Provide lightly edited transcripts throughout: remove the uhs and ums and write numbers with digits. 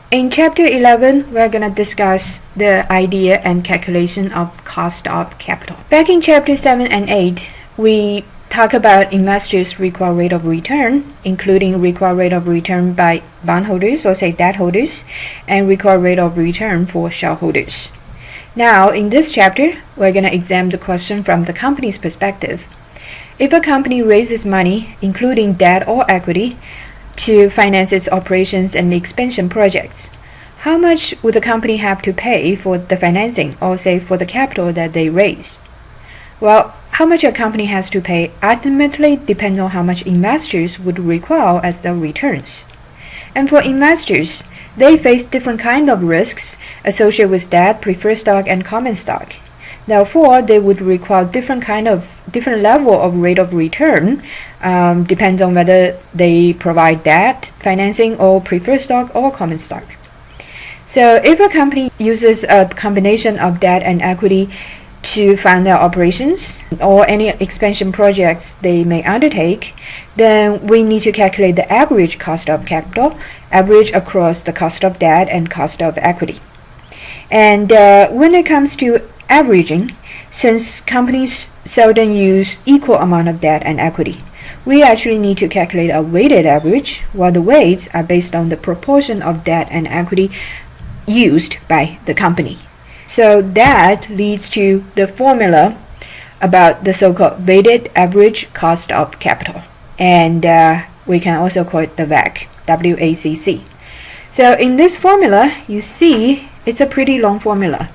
In Chapter 11, we're going to discuss the idea and calculation of cost of capital. Back in Chapter 7 and 8, we talk about investors' required rate of return, including required rate of return by bondholders or say debt holders, and required rate of return for shareholders. Now, in this chapter, we're going to examine the question from the company's perspective. If a company raises money, including debt or equity, to finance its operations and expansion projects, how much would the company have to pay for the financing or say for the capital that they raise? Well, how much a company has to pay ultimately depends on how much investors would require as their returns. And for investors, they face different kinds of risks associated with debt, preferred stock, and common stock. Therefore, they would require different level of rate of return, depends on whether they provide debt financing or preferred stock or common stock. So if a company uses a combination of debt and equity to fund their operations or any expansion projects they may undertake, then we need to calculate the average cost of capital, average across the cost of debt and cost of equity. And when it comes to averaging, since companies seldom use equal amount of debt and equity, we actually need to calculate a weighted average, while the weights are based on the proportion of debt and equity used by the company. So that leads to the formula about the so-called weighted average cost of capital. And we can also call it the WACC, W-A-C-C. So in this formula, you see it's a pretty long formula.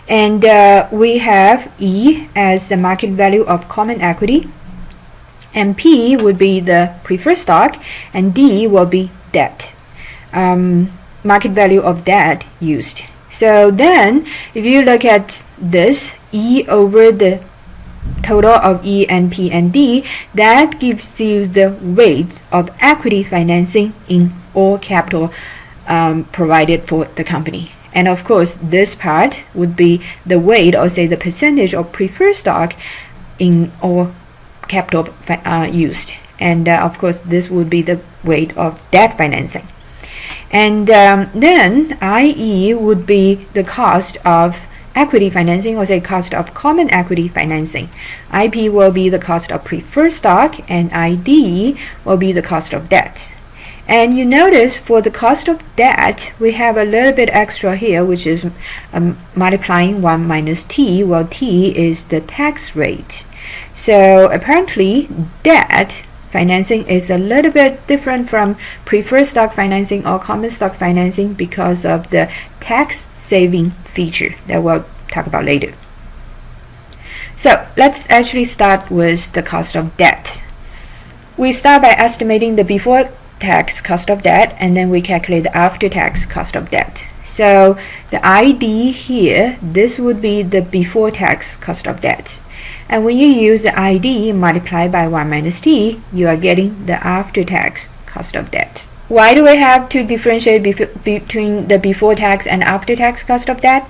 And we have E as the market value of common equity, and P would be the preferred stock, and D will be debt, market value of debt used. So then, if you look at this, E over the total of E and P and D, that gives you the weight of equity financing in all capital provided for the company. And of course, this part would be the weight or say the percentage of preferred stock in all capital used. And of course, this would be the weight of debt financing. And then IE would be the cost of equity financing or say cost of common equity financing. IP will be the cost of preferred stock, and ID will be the cost of debt. And you notice for the cost of debt, we have a little bit extra here, which is multiplying 1 minus T, while T is the tax rate. So apparently, debt financing is a little bit different from preferred stock financing or common stock financing because of the tax saving feature that we'll talk about later. So let's actually start with the cost of debt. We start by estimating the before tax cost of debt, and then we calculate the after tax cost of debt. So the ID here, this would be the before tax cost of debt. And when you use the ID multiplied by 1 minus T, you are getting the after tax cost of debt. Why do we have to differentiate between the before tax and after tax cost of debt?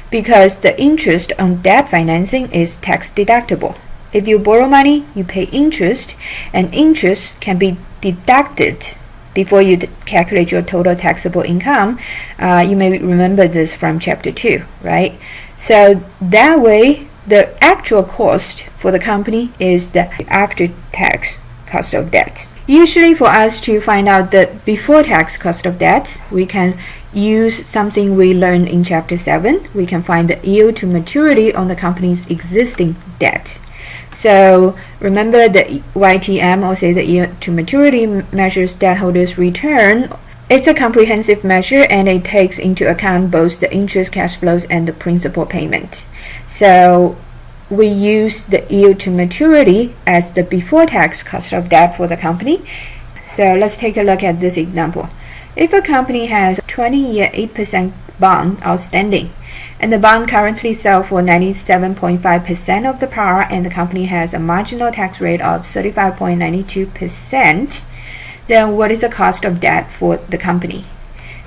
Because the interest on debt financing is tax deductible. If you borrow money, you pay interest, and interest can be deducted before you calculate your total taxable income. You may remember this from chapter 2, right? So that way, the actual cost for the company is the after-tax cost of debt. Usually for us to find out the before-tax cost of debt, we can use something we learned in chapter 7. We can find the yield to maturity on the company's existing debt. So remember the YTM, or say the yield to maturity, measures debt holders' return. It's a comprehensive measure, and it takes into account both the interest cash flows and the principal payment. So we use the yield to maturity as the before tax cost of debt for the company. So let's take a look at this example. If a company has 20-year 8% bond outstanding, and the bond currently sells for 97.5% of the par, and the company has a marginal tax rate of 35.92%, then what is the cost of debt for the company?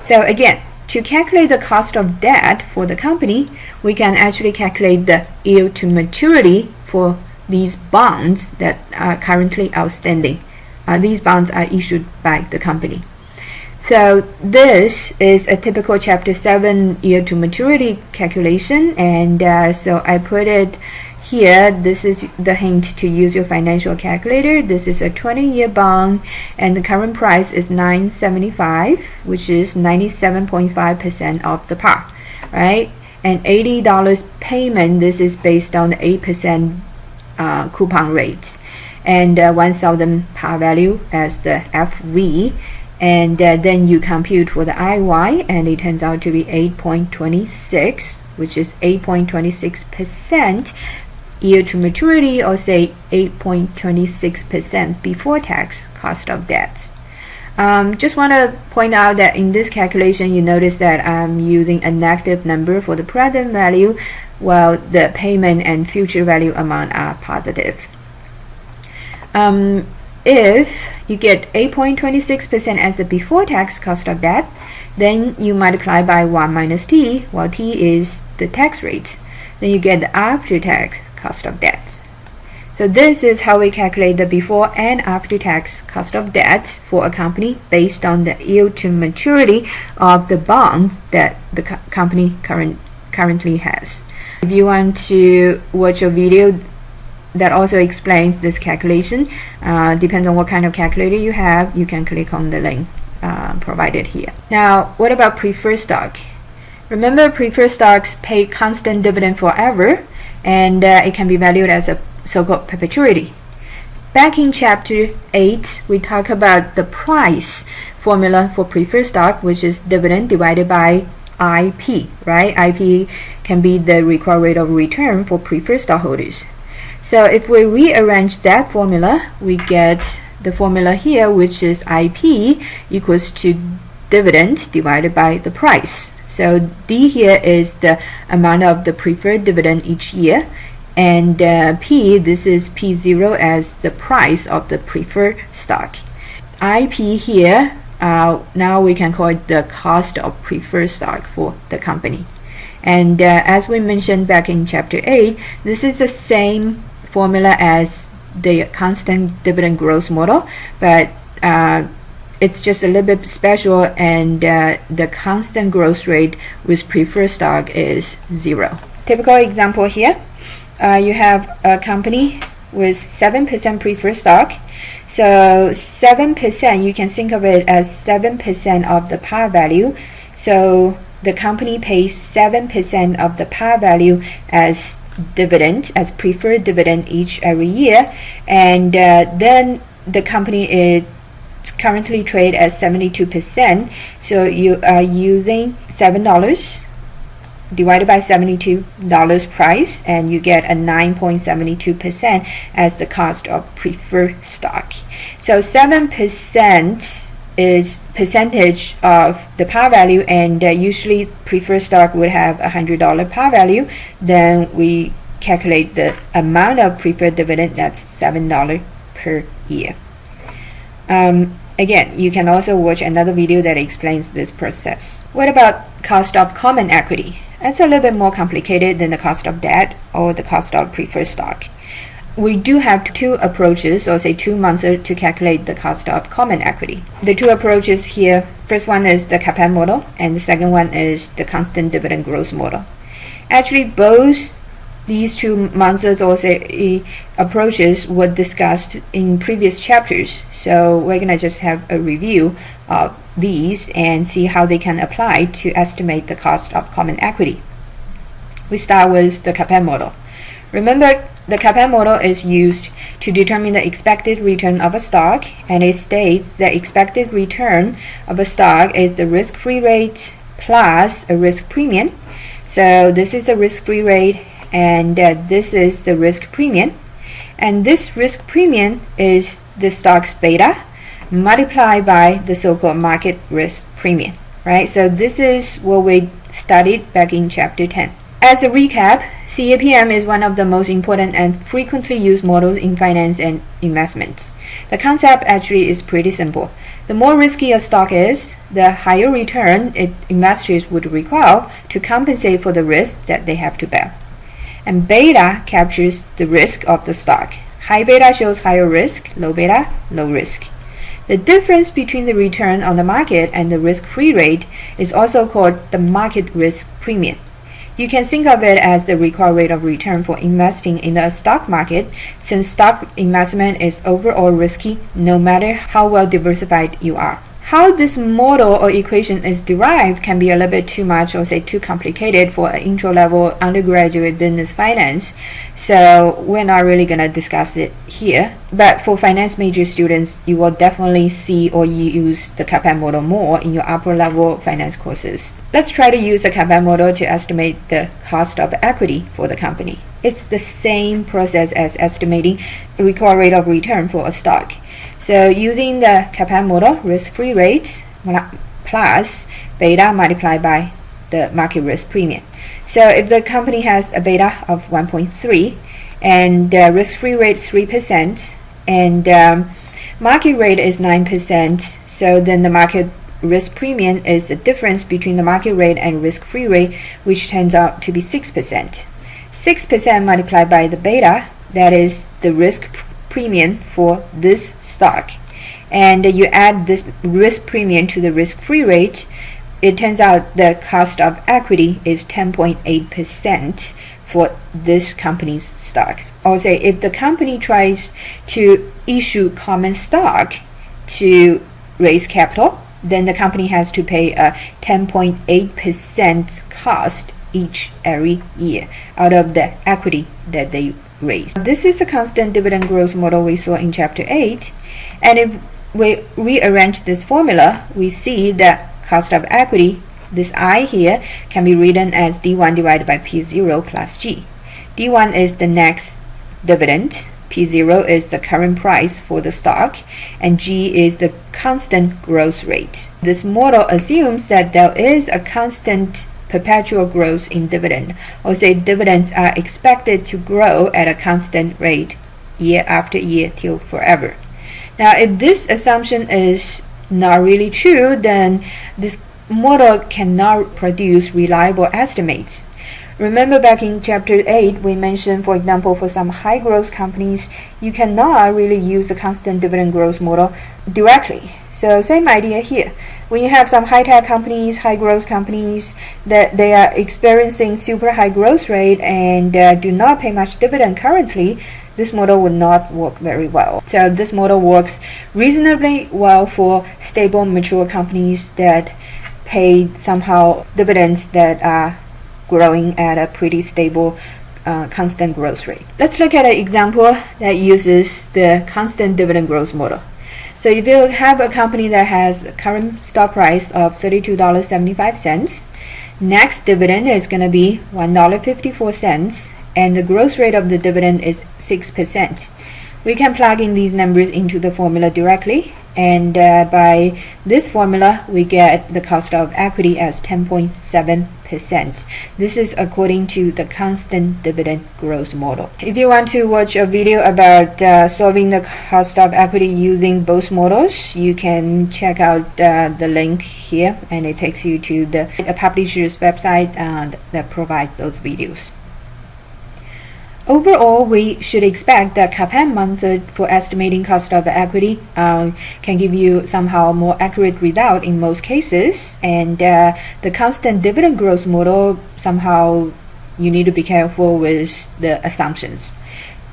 So again, to calculate the cost of debt for the company, we can actually calculate the yield to maturity for these bonds that are currently outstanding. These bonds are issued by the company. So this is a typical Chapter 7 year to maturity calculation, and so I put it here. This is the hint to use your financial calculator. This is a 20-year bond, and the current price is $9.75, which is 97.5% of the par, right? And $80 payment. This is based on the 8% coupon rates, and 1,000 par value as the FV. And then you compute for the IY, and it turns out to be 8.26, which is 8.26% year to maturity, or say 8.26% before tax cost of debt. Just want to point out that in this calculation, you notice that I'm using a negative number for the present value, while the payment and future value amount are positive. If you get 8.26% as the before tax cost of debt, then you multiply by 1 minus t, while t is the tax rate. Then you get the after tax cost of debt. So this is how we calculate the before and after tax cost of debt for a company based on the yield to maturity of the bonds that the company currently has. If you want to watch a video that also explains this calculation, depends on what kind of calculator you have, you can click on the link provided here. Now, what about preferred stock? Remember, preferred stocks pay constant dividend forever, and it can be valued as a so-called perpetuity. Back in Chapter 8, we talk about the price formula for preferred stock, which is dividend divided by IP, right? IP can be the required rate of return for preferred stockholders. So if we rearrange that formula, we get the formula here, which is IP equals to dividend divided by the price. So D here is the amount of the preferred dividend each year, and P, this is P0 as the price of the preferred stock. IP here, now we can call it the cost of preferred stock for the company. And as we mentioned back in Chapter 8, this is the same formula as the constant dividend growth model, but it's just a little bit special, and the constant growth rate with preferred stock is 0. Typical example here, you have a company with 7% preferred stock. So 7%, you can think of it as 7% of the par value. So the company pays 7% of the par value as dividend, as preferred dividend every year, and then the company is currently trade at 72%. So you are using $7 divided by $72 price, and you get a 9.72% as the cost of preferred stock. So 7% is percentage of the par value, and usually preferred stock would have $100 par value. Then we calculate the amount of preferred dividend, that's $7 per year. Again, you can also watch another video that explains this process. What about cost of common equity? That's a little bit more complicated than the cost of debt or the cost of preferred stock. We do have two approaches, or say two methods, to calculate the cost of common equity. The two approaches here, first one is the CAPM model, and the second one is the constant dividend growth model. Actually, both these two methods, or say approaches, were discussed in previous chapters. So we're going to just have a review of these and see how they can apply to estimate the cost of common equity. We start with the CAPM model. Remember, the CAPM model is used to determine the expected return of a stock, and it states the expected return of a stock is the risk-free rate plus a risk premium. So this is a risk-free rate, and this is the risk premium. And this risk premium is the stock's beta multiplied by the so-called market risk premium, right? So this is what we studied back in Chapter 10. As a recap, CAPM is one of the most important and frequently used models in finance and investments. The concept actually is pretty simple. The more risky a stock is, the higher return investors would require to compensate for the risk that they have to bear. And beta captures the risk of the stock. High beta shows higher risk, low beta, low risk. The difference between the return on the market and the risk-free rate is also called the market risk premium. You can think of it as the required rate of return for investing in the stock market, since stock investment is overall risky no matter how well diversified you are. How this model or equation is derived can be a little bit too much, or say too complicated for an intro-level undergraduate business finance, so we're not really going to discuss it here. But for finance major students, you will definitely see or use the CAPM model more in your upper-level finance courses. Let's try to use the CAPM model to estimate the cost of equity for the company. It's the same process as estimating the required rate of return for a stock. So using the CAPM model, risk-free rate plus beta multiplied by the market risk premium. So if the company has a beta of 1.3 and the risk-free rate is 3% and market rate is 9%, so then the market risk premium is the difference between the market rate and risk-free rate, which turns out to be 6%. 6% multiplied by the beta, that is the risk premium for this stock, and you add this risk premium to the risk-free rate, it turns out the cost of equity is 10.8% for this company's stocks. Or say if the company tries to issue common stock to raise capital, then the company has to pay a 10.8% cost every year out of the equity that they raised. This is a constant dividend growth model we saw in chapter 8, and if we rearrange this formula, we see that cost of equity, this I here, can be written as D1 divided by P0 plus G. D1 is the next dividend, P0 is the current price for the stock, and G is the constant growth rate. This model assumes that there is a constant perpetual growth in dividend, or say dividends are expected to grow at a constant rate year after year till forever. Now, if this assumption is not really true, then this model cannot produce reliable estimates. Remember back in chapter 8, we mentioned, for example, for some high growth companies, you cannot really use the constant dividend growth model directly. So same idea here. When you have some high-tech companies, high-growth companies, that they are experiencing super high growth rate and do not pay much dividend currently, this model would not work very well. So this model works reasonably well for stable, mature companies that pay somehow dividends that are growing at a pretty stable, constant growth rate. Let's look at an example that uses the constant dividend growth model. So if you have a company that has a current stock price of $32.75, next dividend is going to be $1.54, and the growth rate of the dividend is 6%. We can plug in these numbers into the formula directly, and by this formula we get the cost of equity as 10.7%. This is according to the constant dividend growth model. If you want to watch a video about solving the cost of equity using both models, you can check out the link here, and it takes you to the publisher's website that provides those videos. Overall, we should expect that CAPM method for estimating cost of equity can give you somehow more accurate result in most cases, and the constant dividend growth model, somehow you need to be careful with the assumptions.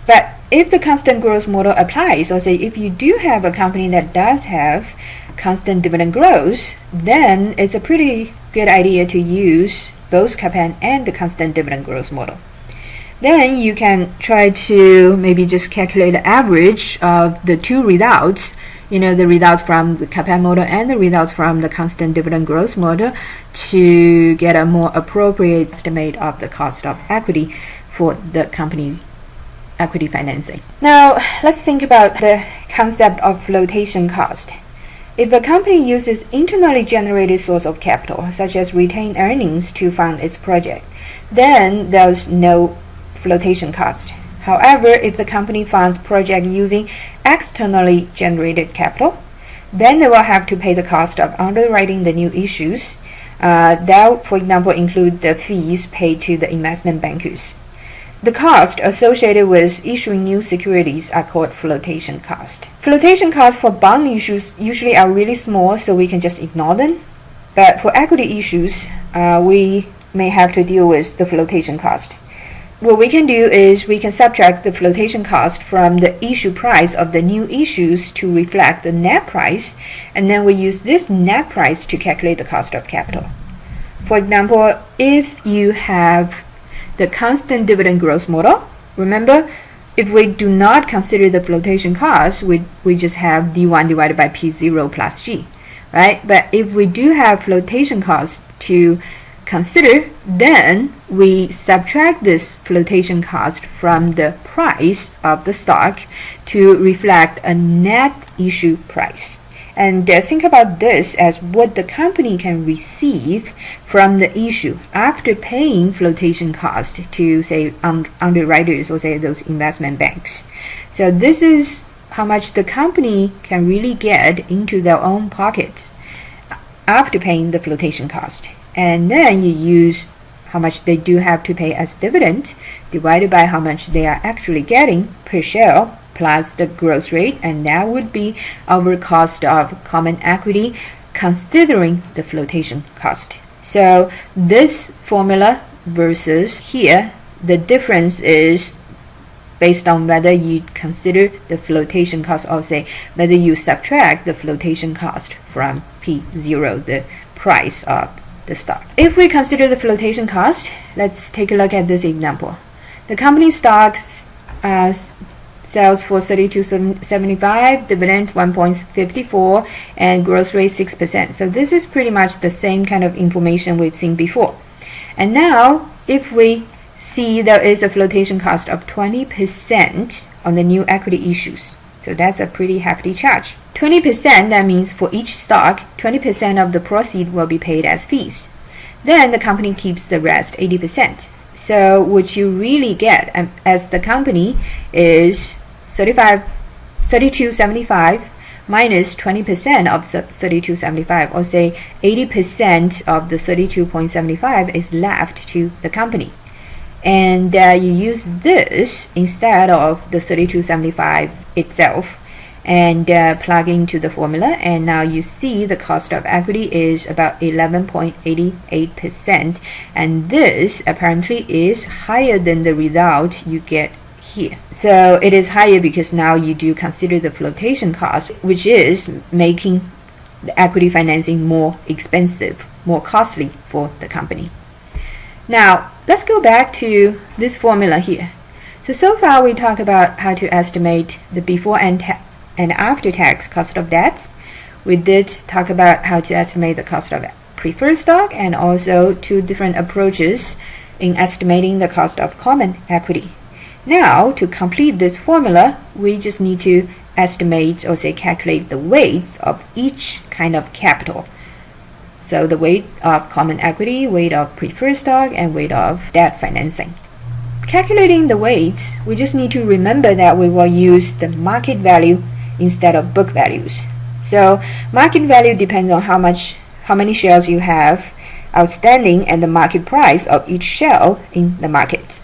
But if the constant growth model applies, or say if you do have a company that does have constant dividend growth, then it's a pretty good idea to use both CAPM and the constant dividend growth model. Then you can try to maybe just calculate the average of the two results, the results from the CAPM model and the results from the constant dividend growth model, to get a more appropriate estimate of the cost of equity for the company equity financing. Now, let's think about the concept of flotation cost. If a company uses internally generated source of capital, such as retained earnings, to fund its project, then there's no flotation cost. However, if the company funds project using externally generated capital, then they will have to pay the cost of underwriting the new issues. That, for example, include the fees paid to the investment bankers. The cost associated with issuing new securities are called flotation cost. Flotation costs for bond issues usually are really small, so we can just ignore them. But for equity issues, we may have to deal with the flotation cost. What we can do is we can subtract the flotation cost from the issue price of the new issues to reflect the net price, and then we use this net price to calculate the cost of capital. For example, if you have the constant dividend growth model, remember, if we do not consider the flotation cost, we just have D1 divided by P0 plus G, right? But if we do have flotation cost to consider, then we subtract this flotation cost from the price of the stock to reflect a net issue price. And think about this as what the company can receive from the issue after paying flotation cost to, say, underwriters or, say, those investment banks. So this is how much the company can really get into their own pockets after paying the flotation cost. And then you use how much they do have to pay as dividend divided by how much they are actually getting per share plus the growth rate, and that would be our cost of common equity considering the flotation cost. So this formula versus here, the difference is based on whether you consider the flotation cost or, say, whether you subtract the flotation cost from P0, the price of the stock. If we consider the flotation cost, let's take a look at this example. The company stock sells for $32.75, dividend 1.54, and growth rate 6%. So this is pretty much the same kind of information we've seen before. And now, if we see there is a flotation cost of 20% on the new equity issues, so that's a pretty hefty charge. 20%, that means for each stock, 20% of the proceeds will be paid as fees. Then the company keeps the rest, 80%. So what you really get as the company is $32.75 minus 20% of $32.75, or say 80% of the $32.75 is left to the company. And you use this instead of the $32.75 itself and plug into the formula, and now you see the cost of equity is about 11.88%, and this apparently is higher than the result you get here. So it is higher because now you do consider the flotation cost, which is making the equity financing more expensive, more costly for the company. Now let's go back to this formula here. So far we talked about how to estimate the before and after tax cost of debts. We did talk about how to estimate the cost of preferred stock, and also two different approaches in estimating the cost of common equity. Now, to complete this formula, we just need to estimate, or say calculate, the weights of each kind of capital. So the weight of common equity, weight of preferred stock, and weight of debt financing. Calculating the weights, we just need to remember that we will use the market value instead of book values. So market value depends on how many shares you have outstanding and the market price of each share in the market.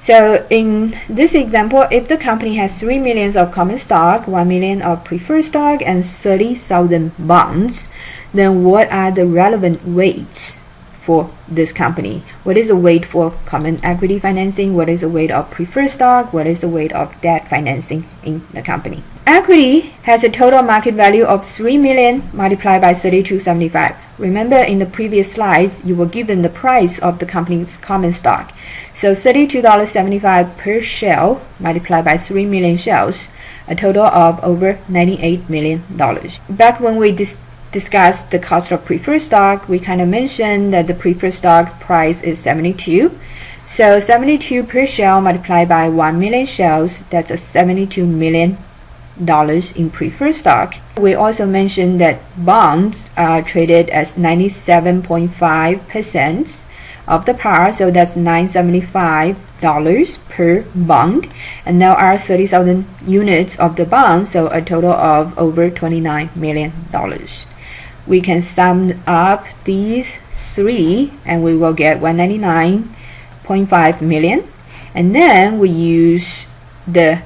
So in this example, if the company has 3 million of common stock, 1 million of preferred stock, and 30,000 bonds, then what are the relevant weights for this company? What is the weight for common equity financing? What is the weight of preferred stock? What is the weight of debt financing in the company? Equity has a total market value of 3 million multiplied by 32.75. Remember, in the previous slides, you were given the price of the company's common stock. So $32.75 per share multiplied by 3 million shares, a total of over $98 million. Back when we discussed the cost of preferred stock, we kind of mentioned that the preferred stock price is 72. So 72 per share multiplied by 1 million shares, that's a $72 million in preferred stock. We also mentioned that bonds are traded as 97.5% of the par, so that's $975 per bond, and there are 30,000 units of the bond, so a total of over $29 million. We can sum up these three and we will get $199.5 million. and then we use the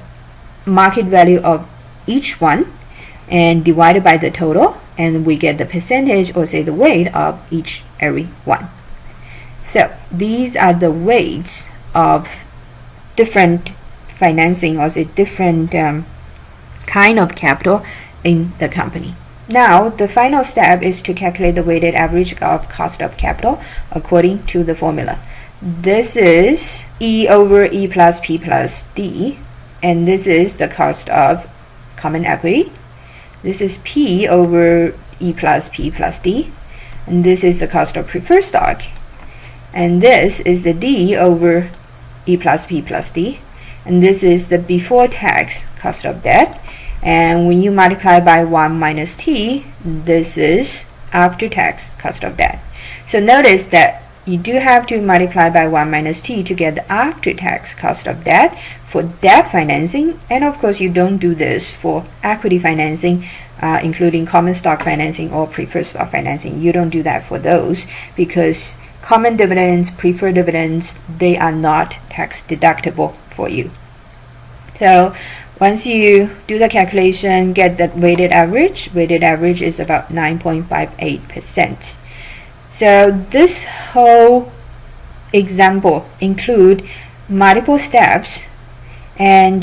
market value of each one and divide it by the total, and we get the percentage, or say the weight of every one. So these are the weights of different financing, or say different kind of capital in the company. Now the final step is to calculate the weighted average of cost of capital according to the formula. This is E over E plus P plus D, and this is the cost of common equity. This is P over E plus P plus D, and this is the cost of preferred stock, and this is the D over E plus P plus D, and this is the before tax cost of debt. And when you multiply by 1 minus T, this is after tax cost of debt. So notice that you do have to multiply by 1 minus T to get the after tax cost of debt for debt financing, and of course you don't do this for equity financing, including common stock financing or preferred stock financing. You don't do that for those, because common dividends, preferred dividends, they are not tax deductible for you. So once you do the calculation, get the weighted average is about 9.58%. So this whole example include multiple steps, and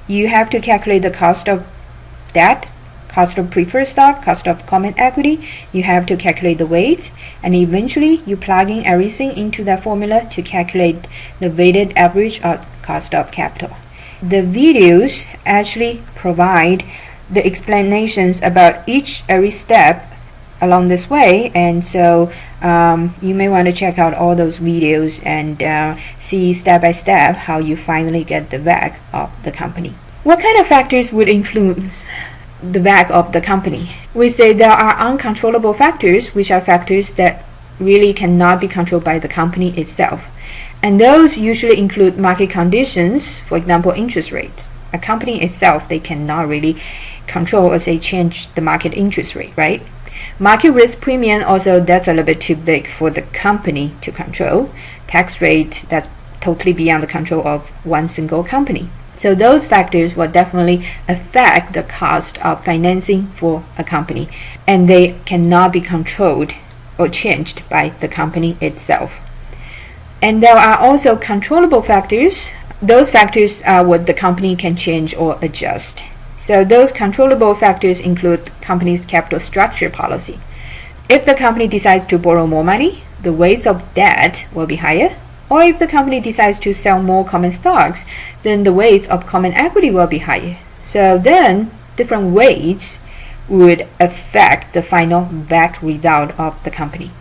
you have to calculate the cost of debt, cost of preferred stock, cost of common equity. You have to calculate the weight, and eventually you plug in everything into that formula to calculate the weighted average of cost of capital. The videos actually provide the explanations about every step along this way, and so you may want to check out all those videos and see step by step how you finally get the WACC of the company. What kind of factors would influence the WACC of the company? We say there are uncontrollable factors, which are factors that really cannot be controlled by the company itself. And those usually include market conditions, for example, interest rates. A company itself, they cannot really control or say change the market interest rate, right? Market risk premium also, that's a little bit too big for the company to control. Tax rate, that's totally beyond the control of one single company. So those factors will definitely affect the cost of financing for a company, and they cannot be controlled or changed by the company itself. And there are also controllable factors. Those factors are what the company can change or adjust. So those controllable factors include company's capital structure policy. If the company decides to borrow more money, the weights of debt will be higher. Or if the company decides to sell more common stocks, then the weights of common equity will be higher. So then different weights would affect the final WACC result of the company.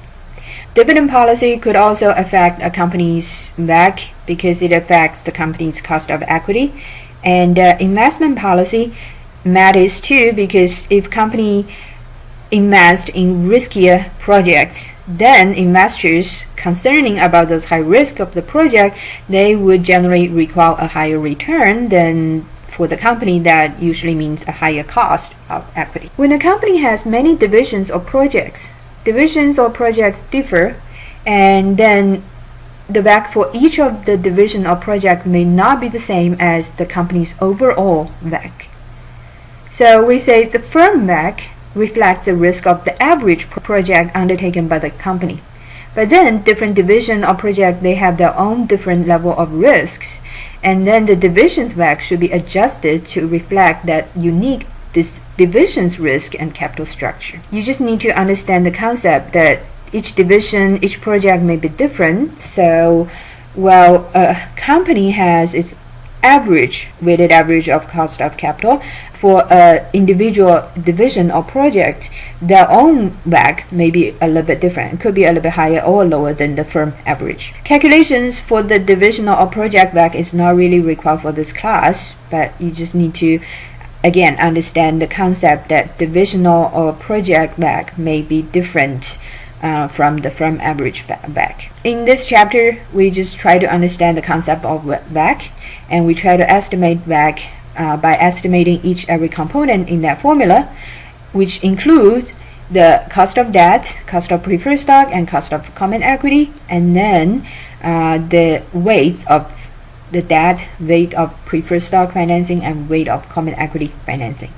Dividend policy could also affect a company's WACC because it affects the company's cost of equity. And investment policy matters too, because if company invest in riskier projects, then investors concerning about those high risk of the project, they would generally require a higher return than for the company. That usually means a higher cost of equity. When a company has many divisions or projects differ, and then the WACC for each of the division or project may not be the same as the company's overall WACC. So we say the firm WACC reflects the risk of the average project undertaken by the company. But then different division or project, they have their own different level of risks, and then the division's WACC should be adjusted to reflect that unique division's risk and capital structure. You just need to understand the concept that each division, each project may be different. So while a company has its weighted average of cost of capital, for an individual division or project, their own WACC may be a little bit different. It could be a little bit higher or lower than the firm average. Calculations for the divisional or project WACC is not really required for this class, but you just need to again understand the concept that divisional or project WACC may be different from the firm average WACC. In this chapter, we just try to understand the concept of WACC, and we try to estimate WACC by estimating every component in that formula, which includes the cost of debt, cost of preferred stock, and cost of common equity. And then the weights of the debt, weight of preferred stock financing, and weight of common equity financing.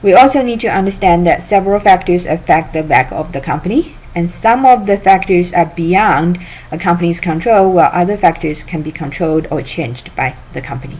We also need to understand that several factors affect the value of the company, and some of the factors are beyond a company's control, while other factors can be controlled or changed by the company.